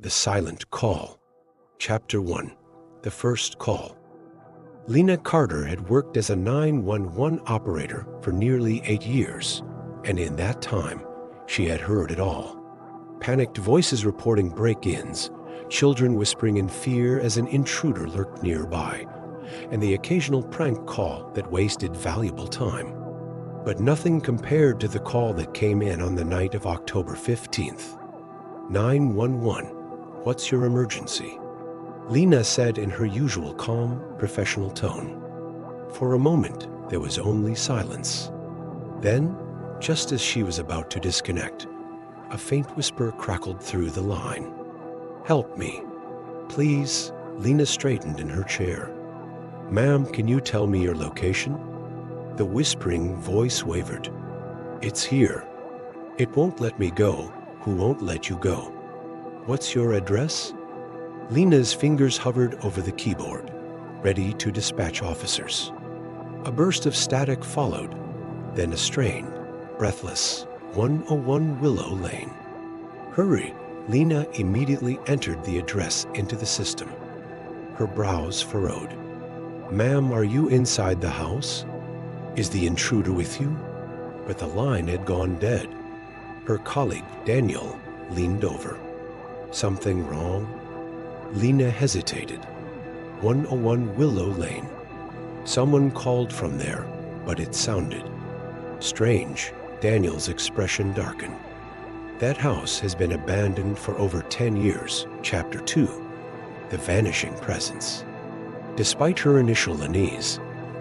The Silent Call. Chapter 1. The First Call. Lena Carter had worked as a 911 operator for nearly 8 years, and in that time, she had heard it all. Panicked voices reporting break-ins, children whispering in fear as an intruder lurked nearby, and the occasional prank call that wasted valuable time. But nothing compared to the call that came in on the night of October 15th. 911. What's your emergency? Lena said in her usual calm, professional tone. For a moment, there was only silence. Then, just as she was about to disconnect, a faint whisper crackled through the line. Help me. Please. Lena straightened in her chair. Ma'am, can you tell me your location? The whispering voice wavered. It's here. It won't let me go. Who won't let you go? What's your address? Lena's fingers hovered over the keyboard, ready to dispatch officers. A burst of static followed, then a strained, breathless 101 Willow Lane. Hurry! Lena immediately entered the address into the system. Her brows furrowed. Ma'am, are you inside the house? Is the intruder with you? But the line had gone dead. Her colleague, Daniel, leaned over. Something wrong? Lena hesitated. 101 Willow Lane. Someone called from there, but it sounded strange. Daniel's expression darkened. That house has been abandoned for over 10 years. Chapter 2. The Vanishing Presence. Despite her initial unease,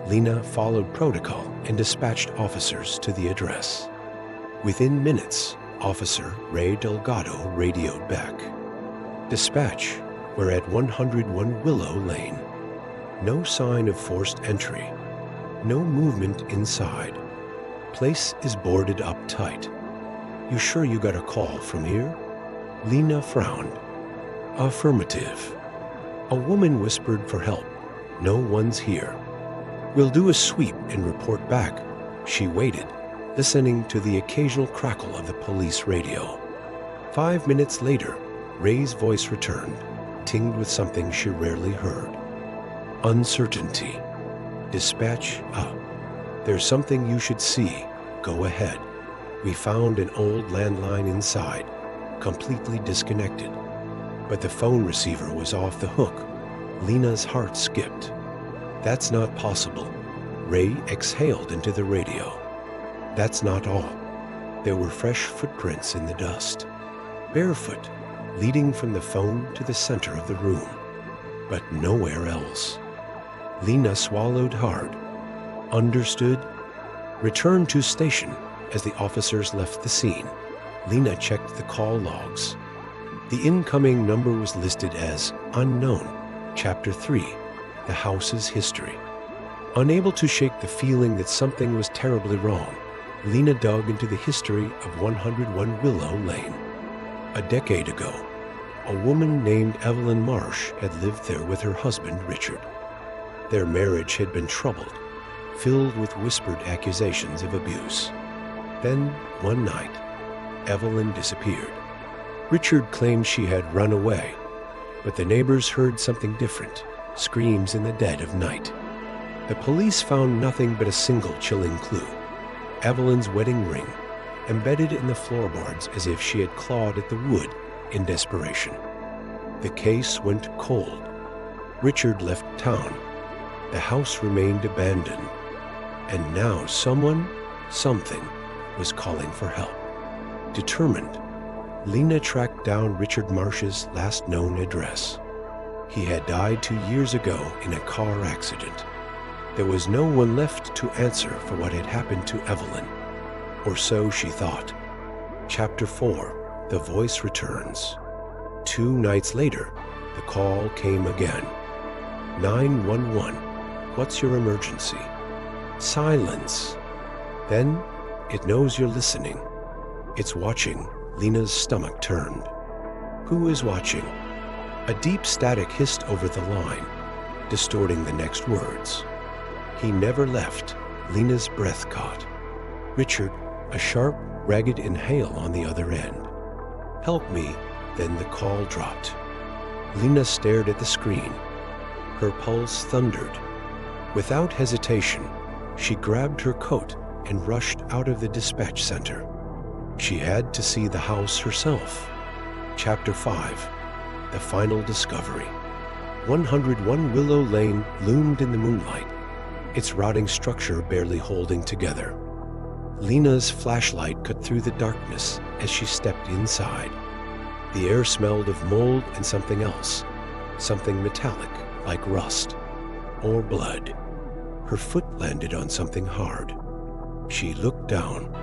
Lena followed protocol and dispatched officers to the address. Within minutes, Officer Ray Delgado radioed back. Dispatch, we're at 101 Willow Lane. No sign of forced entry. No movement inside. Place is boarded up tight. You sure you got a call from here? Lena frowned. Affirmative. A woman whispered for help. No one's here. We'll do a sweep and report back. She waited, listening to the occasional crackle of the police radio. 5 minutes later, Ray's voice returned, tinged with something she rarely heard. Uncertainty. Dispatch up. There's something you should see. Go ahead. We found an old landline inside, completely disconnected. But the phone receiver was off the hook. Lena's heart skipped. That's not possible. Ray exhaled into the radio. That's not all. There were fresh footprints in the dust. Barefoot, leading from the phone to the center of the room. But nowhere else. Lena swallowed hard. Understood. Returned to station. As the officers left the scene, Lena checked the call logs. The incoming number was listed as unknown. Chapter 3. The house's history. Unable to shake the feeling that something was terribly wrong, Lena dug into the history of 101 Willow Lane. A decade ago, a woman named Evelyn Marsh had lived there with her husband, Richard. Their marriage had been troubled, filled with whispered accusations of abuse. Then, one night, Evelyn disappeared. Richard claimed she had run away, but the neighbors heard something different, screams in the dead of night. The police found nothing but a single chilling clue: Evelyn's wedding ring, embedded in the floorboards as if she had clawed at the wood in desperation. The case went cold. Richard left town. The house remained abandoned. And now something, was calling for help. Determined, Lena tracked down Richard Marsh's last known address. He had died 2 years ago in a car accident. There was no one left to answer for what had happened to Evelyn. Or so she thought. Chapter 4. The Voice Returns. 2 nights later, the call came again. 911. What's your emergency? Silence. Then, it knows you're listening. It's watching. Lena's stomach turned. Who is watching? A deep static hissed over the line, distorting the next words. He never left. Lena's breath caught. Richard, a sharp, ragged inhale on the other end. Help me. Then the call dropped. Lena stared at the screen. Her pulse thundered. Without hesitation, she grabbed her coat and rushed out of the dispatch center. She had to see the house herself. Chapter 5. The Final Discovery. 101 Willow Lane loomed in the moonlight, its rotting structure barely holding together. Lena's flashlight cut through the darkness as she stepped inside. The air smelled of mold and something else, something metallic like rust or blood. Her foot landed on something hard. She looked down,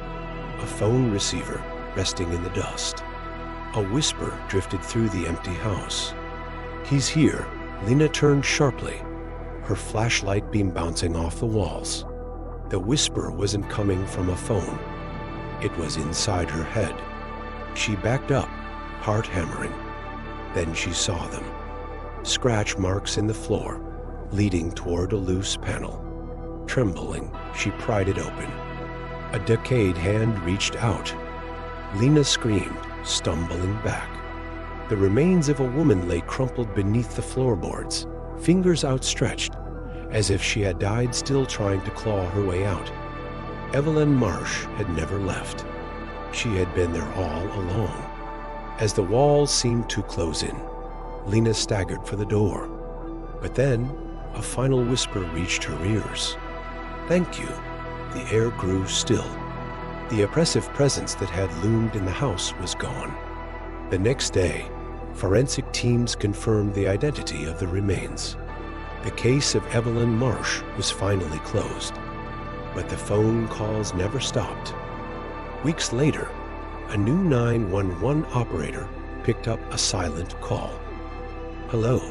a phone receiver resting in the dust. A whisper drifted through the empty house. "He's here." Lena turned sharply, her flashlight beam bouncing off the walls. The whisper wasn't coming from a phone. It was inside her head. She backed up, heart hammering. Then she saw them. Scratch marks in the floor, leading toward a loose panel. Trembling, she pried it open. A decayed hand reached out. Lena screamed, stumbling back. The remains of a woman lay crumpled beneath the floorboards, fingers outstretched, as if she had died still trying to claw her way out. Evelyn Marsh had never left. She had been there all along. As the walls seemed to close in, Lena staggered for the door. But then, a final whisper reached her ears. "Thank you." The air grew still. The oppressive presence that had loomed in the house was gone. The next day, forensic teams confirmed the identity of the remains. The case of Evelyn Marsh was finally closed, but the phone calls never stopped. Weeks later, a new 911 operator picked up a silent call. "Hello,